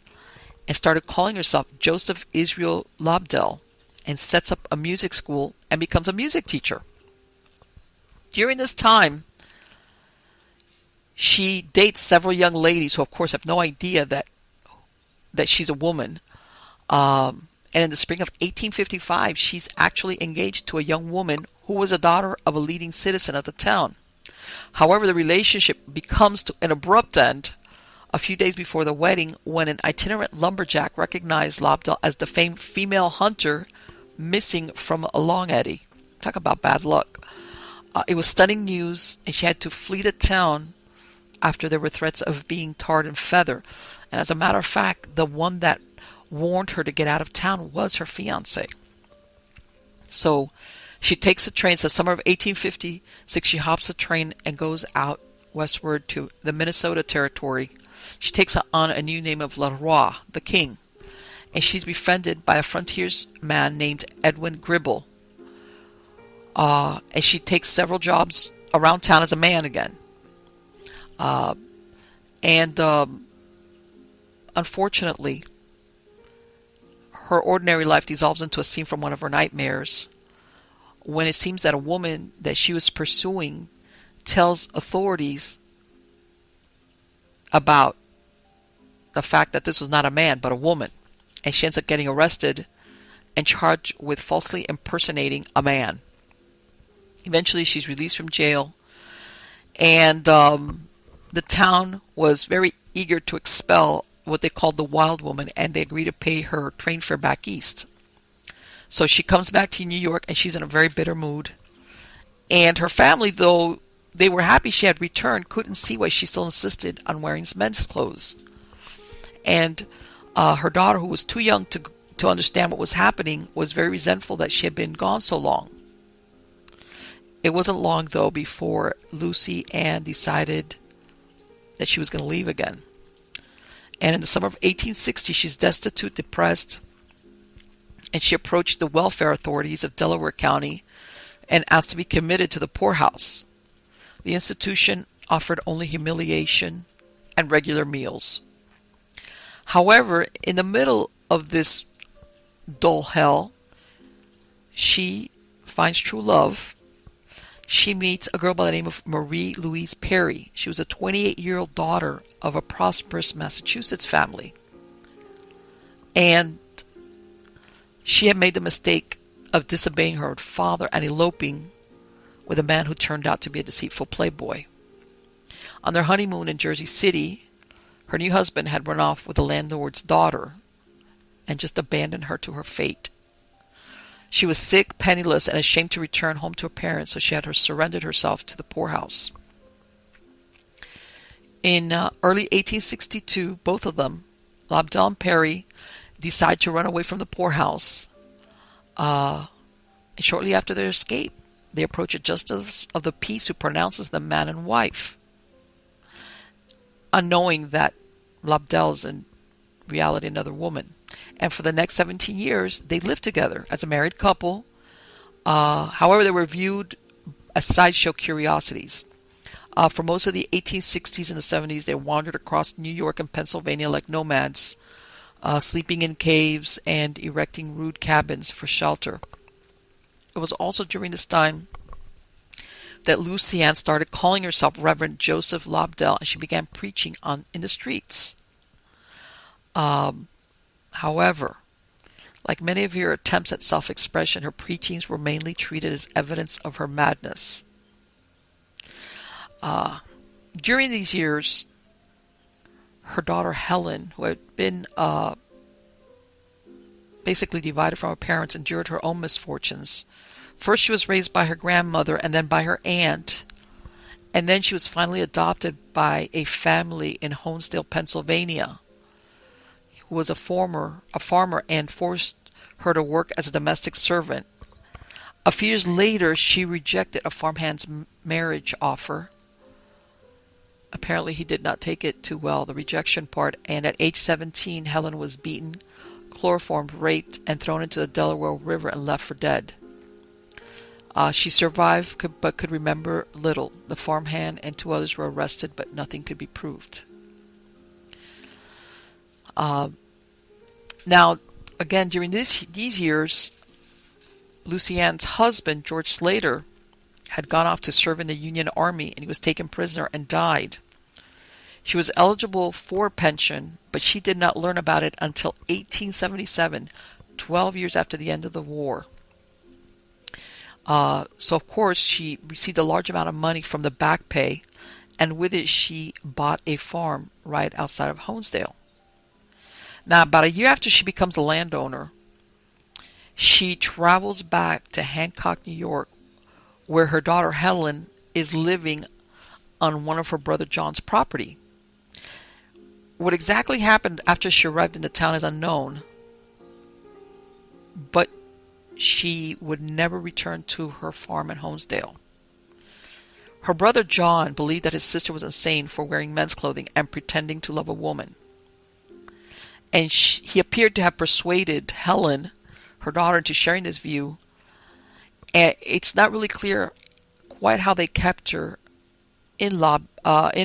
and started calling herself Joseph Israel Lobdell, and sets up a music school and becomes a music teacher. During this time, she dates several young ladies who, of course, have no idea that she's a woman. And in the spring of 1855, she's actually engaged to a young woman who was a daughter of a leading citizen of the town. However, the relationship becomes to an abrupt end a few days before the wedding, when an itinerant lumberjack recognized Lobdell as the famed female hunter missing from a Long Eddy. Talk about bad luck. It was stunning news, and she had to flee the town after there were threats of being tarred and feathered. And as a matter of fact, the one that warned her to get out of town was her fiancé. So she takes the train. It's the summer of 1856. She hops the train and goes out westward to the Minnesota Territory. She takes on a new name of Leroy, the King. And she's befriended by a frontiersman named Edwin Gribble. And she takes several jobs around town as a man again. Unfortunately, her ordinary life dissolves into a scene from one of her nightmares, when it seems that a woman that she was pursuing tells authorities about the fact that this was not a man but a woman, and she ends up getting arrested and charged with falsely impersonating a man. Eventually she's released from jail, and the town was very eager to expel what they called the wild woman, and they agreed to pay her train fare back east. So she comes back to New York, and she's in a very bitter mood. And her family, though they were happy she had returned, couldn't see why she still insisted on wearing men's clothes. And her daughter, who was too young to understand what was happening, was very resentful that she had been gone so long. It wasn't long, though, before Lucy Ann decided that she was going to leave again. And in the summer of 1860, she's destitute, depressed, and she approached the welfare authorities of Delaware County and asked to be committed to the poorhouse. The institution offered only humiliation and regular meals. However, in the middle of this dull hell, she finds true love. She meets a girl by the name of Marie Louise Perry. She was a 28-year-old daughter of a prosperous Massachusetts family. And she had made the mistake of disobeying her father and eloping with a man who turned out to be a deceitful playboy. On their honeymoon in Jersey City, her new husband had run off with the landlord's daughter, and just abandoned her to her fate. She was sick, penniless, and ashamed to return home to her parents, so she had surrendered herself to the poorhouse. In early 1862, both of them, Lobdell and Perry, decide to run away from the poorhouse. And shortly after their escape, they approach a justice of the peace who pronounces them man and wife, unknowing that Lobdell is in reality another woman. And for the next 17 years, they lived together as a married couple. However, they were viewed as sideshow curiosities. For most of the 1860s and the 70s, they wandered across New York and Pennsylvania like nomads, sleeping in caves and erecting rude cabins for shelter. It was also during this time that Lucienne started calling herself Reverend Joseph Lobdell, and she began preaching in the streets. However, like many of her attempts at self-expression, her preachings were mainly treated as evidence of her madness. During these years, her daughter Helen, who had been basically divided from her parents, endured her own misfortunes. First, she was raised by her grandmother and then by her aunt. And then she was finally adopted by a family in Honesdale, Pennsylvania, who was a farmer and forced her to work as a domestic servant. A few years later, she rejected a farmhand's marriage offer. Apparently, he did not take it too well, the rejection part, and at age 17, Helen was beaten, chloroformed, raped, and thrown into the Delaware River and left for dead. She survived, but could remember little. The farmhand and 2 others were arrested, but nothing could be proved. Now, again, during these years, Lucienne's husband, George Slater, had gone off to serve in the Union Army, and he was taken prisoner and died. She was eligible for a pension, but she did not learn about it until 1877, 12 years after the end of the war. So, of course, she received a large amount of money from the back pay, and with it she bought a farm right outside of Honesdale. Now, about a year after she becomes a landowner, she travels back to Hancock, New York, where her daughter Helen is living on one of her brother John's property. What exactly happened after she arrived in the town is unknown, but she would never return to her farm in Honesdale. Her brother John believed that his sister was insane for wearing men's clothing and pretending to love a woman. And he appeared to have persuaded Helen, her daughter, into sharing this view. And it's not really clear quite how they kept her in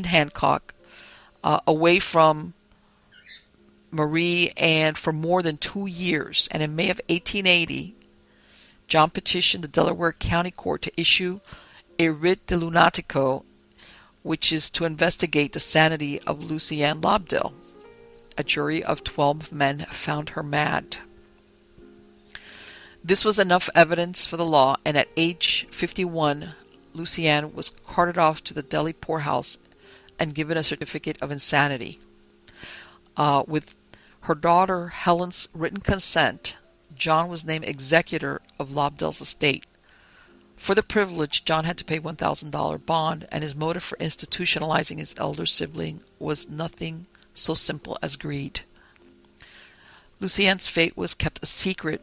Hancock, away from Marie, and for more than 2 years. And in May of 1880, John petitioned the Delaware County Court to issue a writ de lunatico, which is to investigate the sanity of Lucienne Lobdell. A jury of 12 men found her mad. This was enough evidence for the law, and at age 51, Lucienne was carted off to the Delhi poorhouse and given a certificate of insanity. With her daughter Helen's written consent, John was named executor of Lobdell's estate. For the privilege, John had to pay $1,000 bond, and his motive for institutionalizing his elder sibling was nothing so simple as greed. Lucienne's fate was kept a secret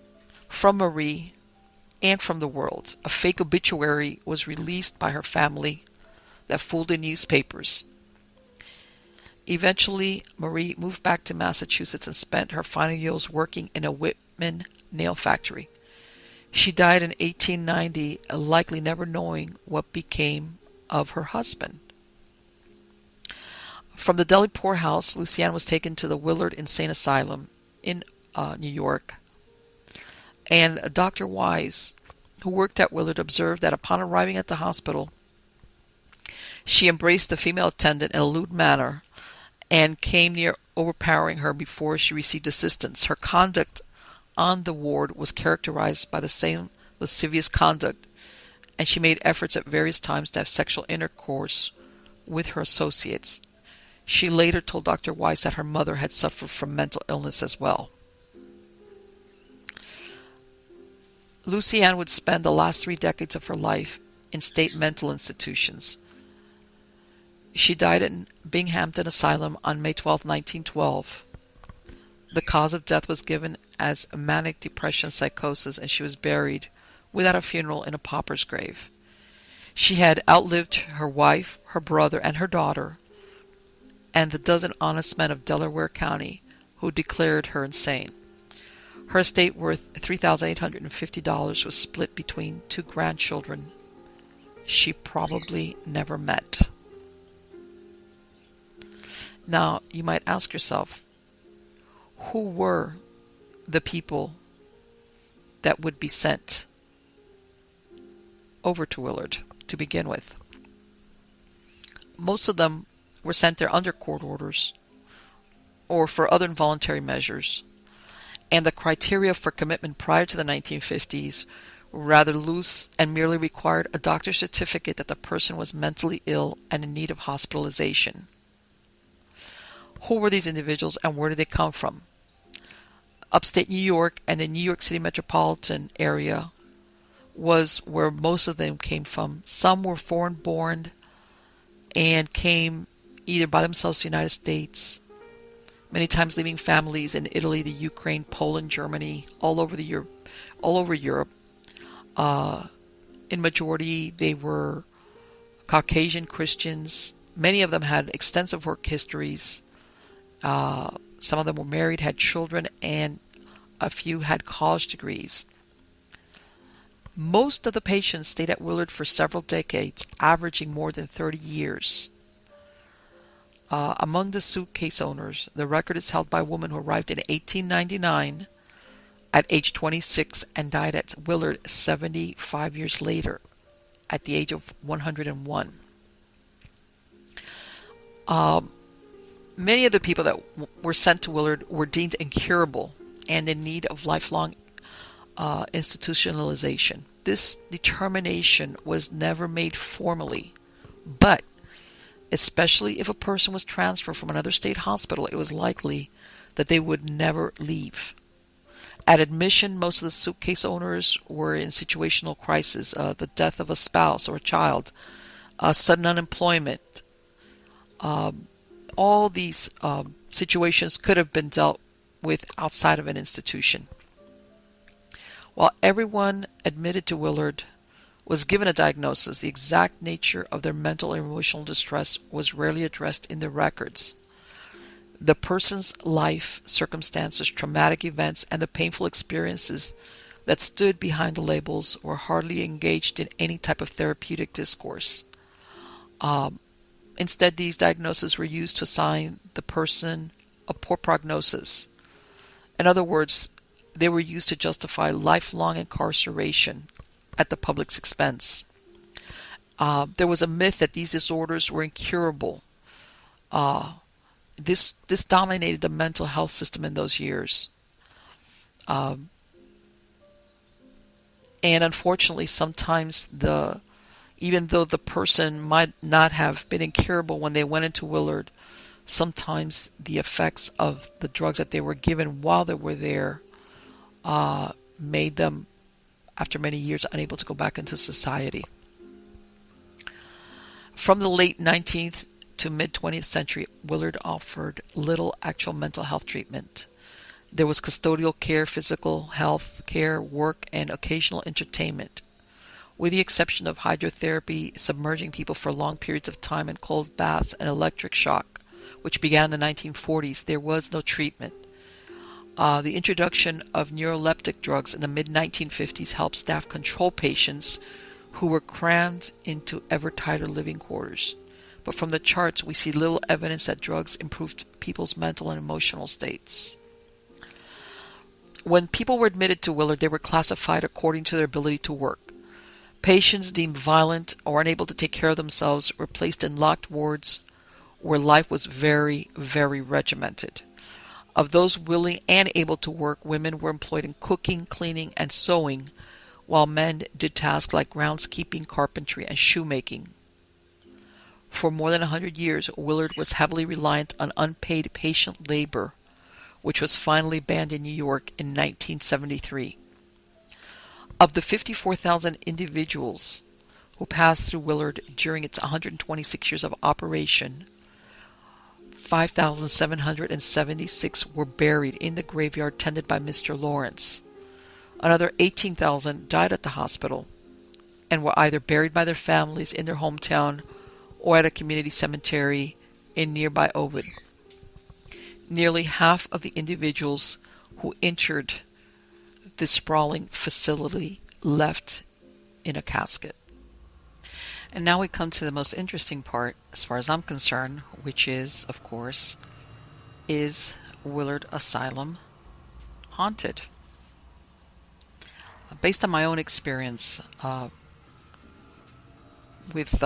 from Marie and from the world. A fake obituary was released by her family that fooled the newspapers. Eventually, Marie moved back to Massachusetts and spent her final years working in a Whitman nail factory. She died in 1890, likely never knowing what became of her husband. From the Delhi poorhouse, Lucienne was taken to the Willard Insane Asylum in New York. And Dr. Wise, who worked at Willard, observed that upon arriving at the hospital, she embraced the female attendant in a lewd manner and came near overpowering her before she received assistance. Her conduct on the ward was characterized by the same lascivious conduct, and she made efforts at various times to have sexual intercourse with her associates. She later told Dr. Weiss that her mother had suffered from mental illness as well. Lucy Ann would spend the last 3 decades of her life in state mental institutions. She died in Binghamton Asylum on May 12, 1912. The cause of death was given as manic depression psychosis, and she was buried without a funeral in a pauper's grave. She had outlived her wife, her brother, and her daughter, and the dozen honest men of Delaware County who declared her insane. Her estate, worth $3,850, was split between 2 grandchildren she probably never met. Now, you might ask yourself, who were the people that would be sent over to Willard to begin with? Most of them were sent there under court orders or for other involuntary measures, and the criteria for commitment prior to the 1950s were rather loose and merely required a doctor's certificate that the person was mentally ill and in need of hospitalization. Who were these individuals and where did they come from? Upstate New York and the New York City metropolitan area was where most of them came from. Some were foreign-born and came either by themselves to the United States, many times leaving families in Italy, the Ukraine, Poland, Germany, all over Europe. In majority, they were Caucasian Christians. Many of them had extensive work histories. Some of them were married, had children, and a few had college degrees. Most of the patients stayed at Willard for several decades, averaging more than 30 years. Among the suitcase owners, the record is held by a woman who arrived in 1899 at age 26 and died at Willard 75 years later at the age of 101. Many of the people that were sent to Willard were deemed incurable and in need of lifelong institutionalization. This determination was never made formally, but especially if a person was transferred from another state hospital, it was likely that they would never leave. At admission, most of the suitcase owners were in situational crisis, the death of a spouse or a child, sudden unemployment. All these situations could have been dealt with outside of an institution. While everyone admitted to Willard was given a diagnosis, the exact nature of their mental and emotional distress was rarely addressed in the records. The person's life, circumstances, traumatic events, and the painful experiences that stood behind the labels were hardly engaged in any type of therapeutic discourse. Instead, these diagnoses were used to assign the person a poor prognosis. In other words, they were used to justify lifelong incarceration at the public's expense. There was a myth that these disorders were incurable. This dominated the mental health system in those years. And unfortunately, sometimes even though the person might not have been incurable when they went into Willard, sometimes the effects of the drugs that they were given while they were there made them, after many years, unable to go back into society. From the late 19th to mid-20th century, Willard offered little actual mental health treatment. There was custodial care, physical health care, work, and occasional entertainment. With the exception of hydrotherapy, submerging people for long periods of time in cold baths, and electric shock, which began in the 1940s, there was no treatment. The introduction of neuroleptic drugs in the mid-1950s helped staff control patients who were crammed into ever tighter living quarters. But from the charts, we see little evidence that drugs improved people's mental and emotional states. When people were admitted to Willard, they were classified according to their ability to work. Patients deemed violent or unable to take care of themselves were placed in locked wards where life was very, very regimented. Of those willing and able to work, women were employed in cooking, cleaning, and sewing, while men did tasks like groundskeeping, carpentry, and shoemaking. For more than 100 years, Willard was heavily reliant on unpaid patient labor, which was finally banned in New York in 1973. Of the 54,000 individuals who passed through Willard during its 126 years of operation, 5,776 were buried in the graveyard tended by Mr. Lawrence. Another 18,000 died at the hospital and were either buried by their families in their hometown or at a community cemetery in nearby Ovid. Nearly half of the individuals who entered this sprawling facility left in a casket. And now we come to the most interesting part, as far as I'm concerned, which is, of course, is Willard Asylum haunted? Based on my own experience with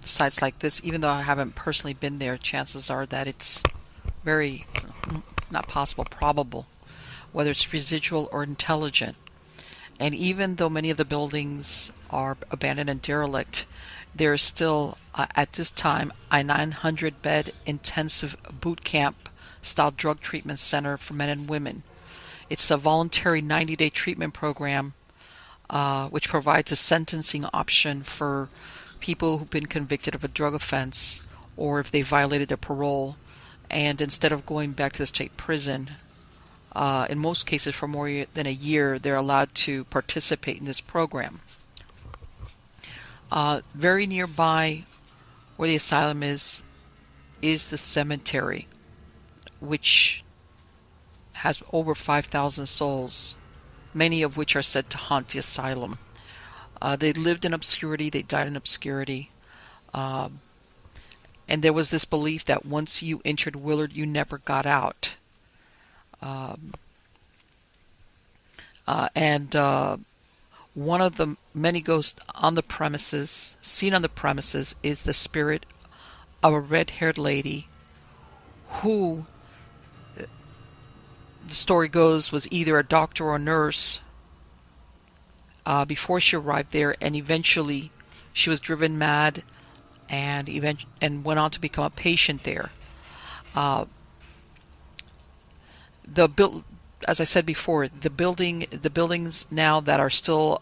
sites like this, even though I haven't personally been there, chances are that it's very, not possible, probable, whether it's residual or intelligent. And even though many of the buildings are abandoned and derelict, there is still, at this time, a 900-bed intensive boot camp style drug treatment center for men and women. It's a voluntary 90-day treatment program which provides a sentencing option for people who've been convicted of a drug offense or if they violated their parole. And instead of going back to the state prison, in most cases for more than a year, they're allowed to participate in this program. Very nearby where the asylum is the cemetery, which has over 5,000 souls, many of which are said to haunt the asylum. They lived in obscurity, they died in obscurity. And there was this belief that once you entered Willard, you never got out. One of the many ghosts on the premises, seen on the premises, is the spirit of a red-haired lady who, the story goes, was either a doctor or a nurse before she arrived there, and eventually she was driven mad and went on to become a patient there. As I said before, the buildings now that are still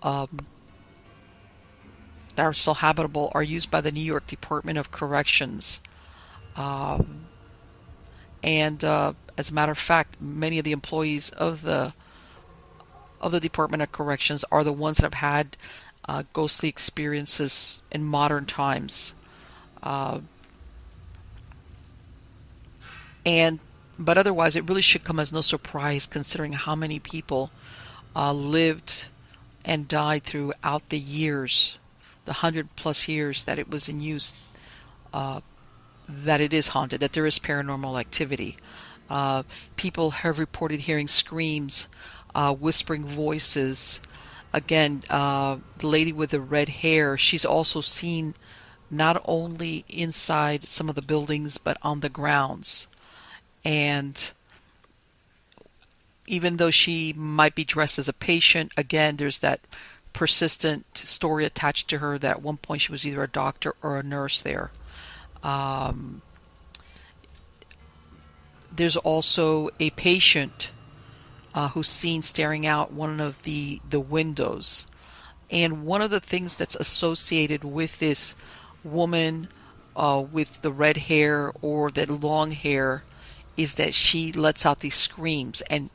habitable are used by the New York Department of Corrections, and as a matter of fact, many of the employees of the Department of Corrections are the ones that have had ghostly experiences in modern times, But otherwise, it really should come as no surprise considering how many people lived and died throughout the years, the 100+ years that it was in use, that it is haunted, that there is paranormal activity. People have reported hearing screams, whispering voices. Again, the lady with the red hair, she's also seen not only inside some of the buildings, but on the grounds. And even though she might be dressed as a patient, again, there's that persistent story attached to her that at one point she was either a doctor or a nurse there. There's also a patient who's seen staring out one of the windows. And one of the things that's associated with this woman with the red hair or the long hair is that she lets out these screams, and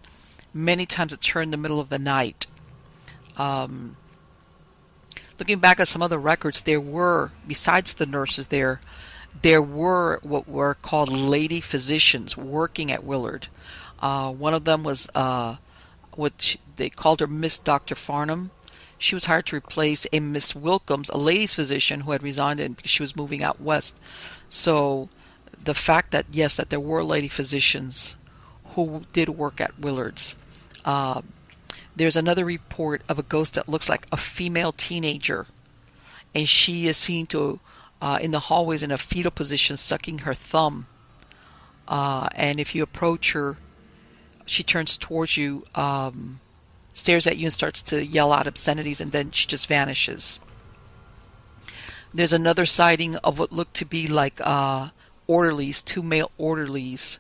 many times it's her in the middle of the night. Looking back at some other records, there were, besides the nurses there were what were called lady physicians working at Willard. One of them was they called her Miss Dr. Farnham. She was hired to replace a Miss Wilkins, a ladies physician who had resigned because she was moving out west. So the fact that, yes, that there were lady physicians who did work at Willard's. There's another report of a ghost that looks like a female teenager, and she is seen to in the hallways in a fetal position sucking her thumb. And if you approach her, she turns towards you, stares at you and starts to yell out obscenities, and then she just vanishes. There's another sighting of what looked to be like orderlies, two male orderlies,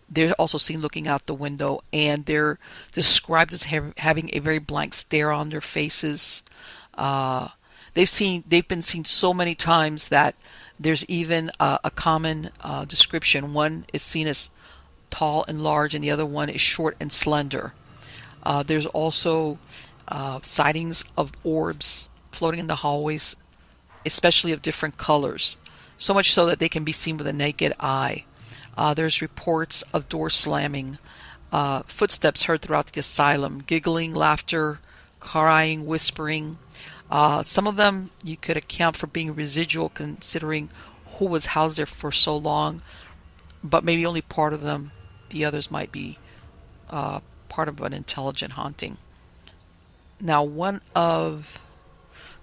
They're also seen looking out the window, and they're described as having a very blank stare on their faces. Uh, they've been seen so many times that there's even a common description. One is seen as tall and large, and the other one is short and slender. There's also sightings of orbs floating in the hallways, especially of different colors, so much so that they can be seen with a naked eye. There's reports of doors slamming, footsteps heard throughout the asylum, giggling, laughter, crying, whispering. Some of them you could account for being residual, considering who was housed there for so long, but maybe only part of them. The others might be part of an intelligent haunting. Now, one of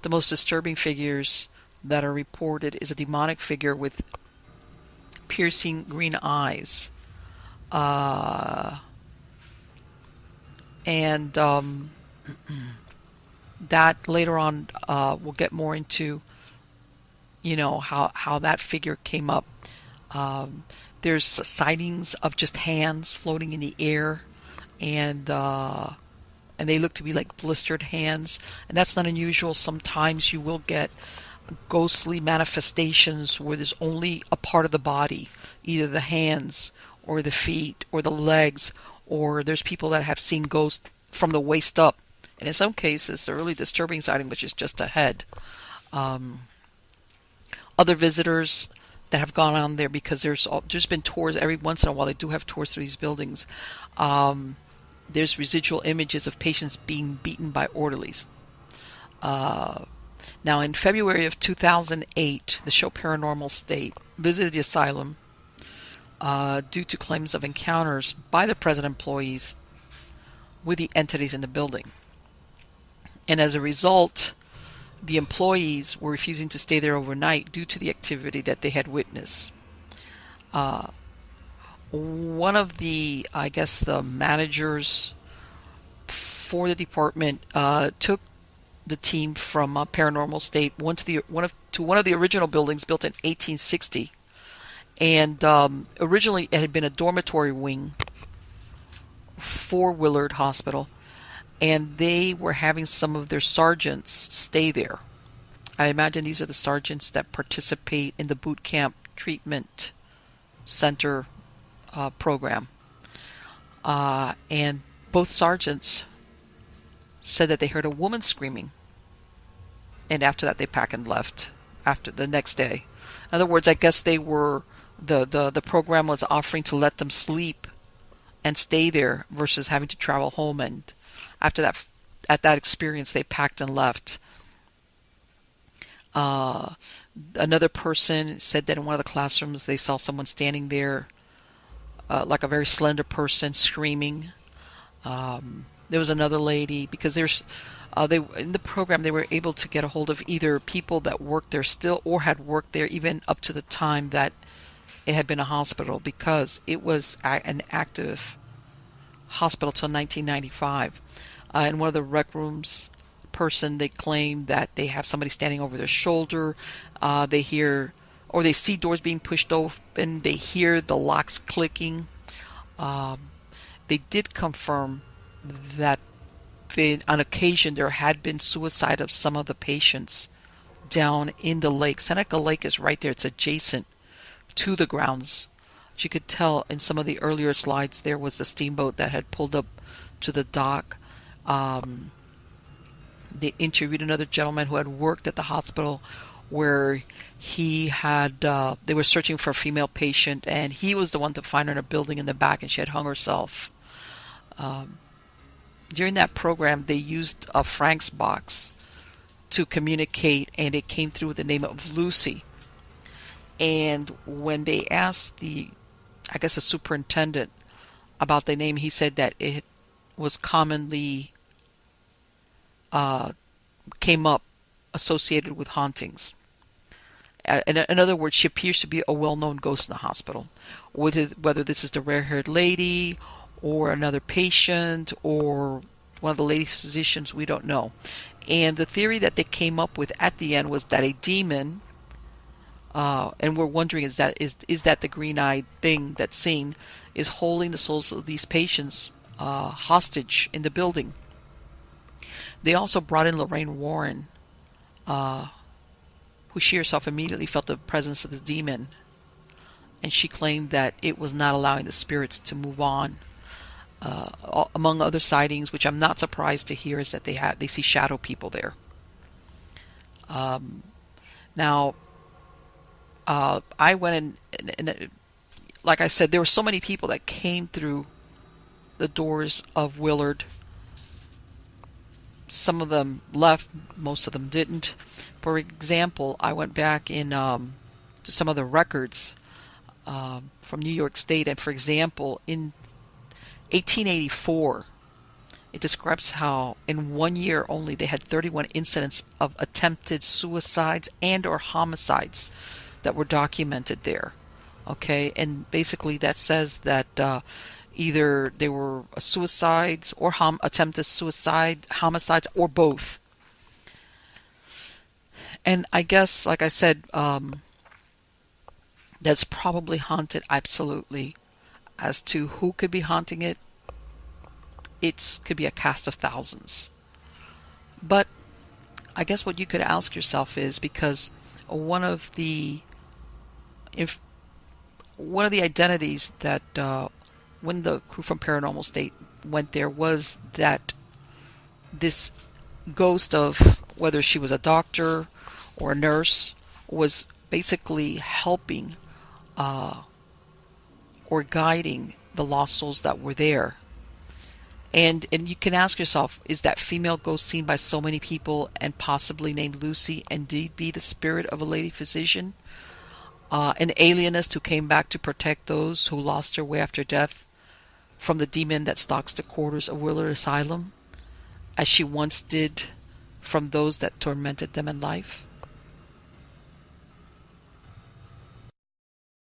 the most disturbing figures that are reported is a demonic figure with piercing green eyes. And that later on we'll get more into, how that figure came up. There's sightings of just hands floating in the air, and they look to be like blistered hands, and that's not unusual. Sometimes you will get ghostly manifestations where there's only a part of the body, either the hands or the feet or the legs, or there's people that have seen ghosts from the waist up, and in some cases a really disturbing sighting which is just a head. Other visitors that have gone on there, because there's been tours every once in a while. They do have tours through these buildings. There's residual images of patients being beaten by orderlies. Now, in February of 2008, the show Paranormal State visited the asylum due to claims of encounters by the present employees with the entities in the building. And as a result, the employees were refusing to stay there overnight due to the activity that they had witnessed. One of the, the managers for the department took the team from Paranormal State to one of the original buildings built in 1860, and originally it had been a dormitory wing for Willard Hospital, and they were having some of their sergeants stay there. I imagine these are the sergeants that participate in the boot camp treatment center program. And both sergeants said that they heard a woman screaming. And after that, they packed and left after the next day. In other words, I guess they were, the program was offering to let them sleep and stay there versus having to travel home. And after that, at that experience, they packed and left. Another person said that in one of the classrooms, they saw someone standing there, like a very slender person, screaming. There was another lady, because they in the program they were able to get a hold of either people that worked there still or had worked there even up to the time that it had been a hospital, because it was an active hospital till 1995. In one of the rec rooms, they claim that they have somebody standing over their shoulder. They hear, or they see doors being pushed open. They hear the locks clicking. They did confirm that on occasion there had been suicide of some of the patients down in the lake. Seneca Lake is right there. It's adjacent to the grounds. As you could tell in some of the earlier slides, there was a steamboat that had pulled up to the dock. They interviewed another gentleman who had worked at the hospital where he had, they were searching for a female patient, and he was the one to find her in a building in the back, and she had hung herself. During that program, they used a Frank's box to communicate, and it came through with the name of Lucy. And when they asked the superintendent about the name, he said that it was commonly came up associated with hauntings. In other words, she appears to be a well-known ghost in the hospital. Whether this is the rare-haired lady or another patient or one of the lady physicians, we don't know. And the theory that they came up with at the end was that a demon And we're wondering, is that the green-eyed thing that's seen is holding the souls of these patients hostage in the building. They also brought in Lorraine Warren, who she herself immediately felt the presence of the demon, and she claimed that it was not allowing the spirits to move on. Among other sightings, which I'm not surprised to hear, is that they see shadow people there. Now, I went and like I said, there were so many people that came through the doors of Willard. Some of them left, most of them didn't. For example, I went back in to some of the records from New York State, and for example, in 1884, it describes how in 1 year only they had 31 incidents of attempted suicides and or homicides that were documented there. Okay, and basically that says that either they were suicides or attempted suicide, homicides, or both. And I guess, like I said, that's probably haunted, absolutely. As to who could be haunting it, it could be a cast of thousands. But I guess what you could ask yourself is, because one of the identities that when the crew from Paranormal State went there was that this ghost of, whether she was a doctor or a nurse, was basically helping or guiding the lost souls that were there. And you can ask yourself, is that female ghost seen by so many people and possibly named Lucy indeed be the spirit of a lady physician? An alienist who came back to protect those who lost their way after death from the demon that stalks the quarters of Willard Asylum, as she once did from those that tormented them in life?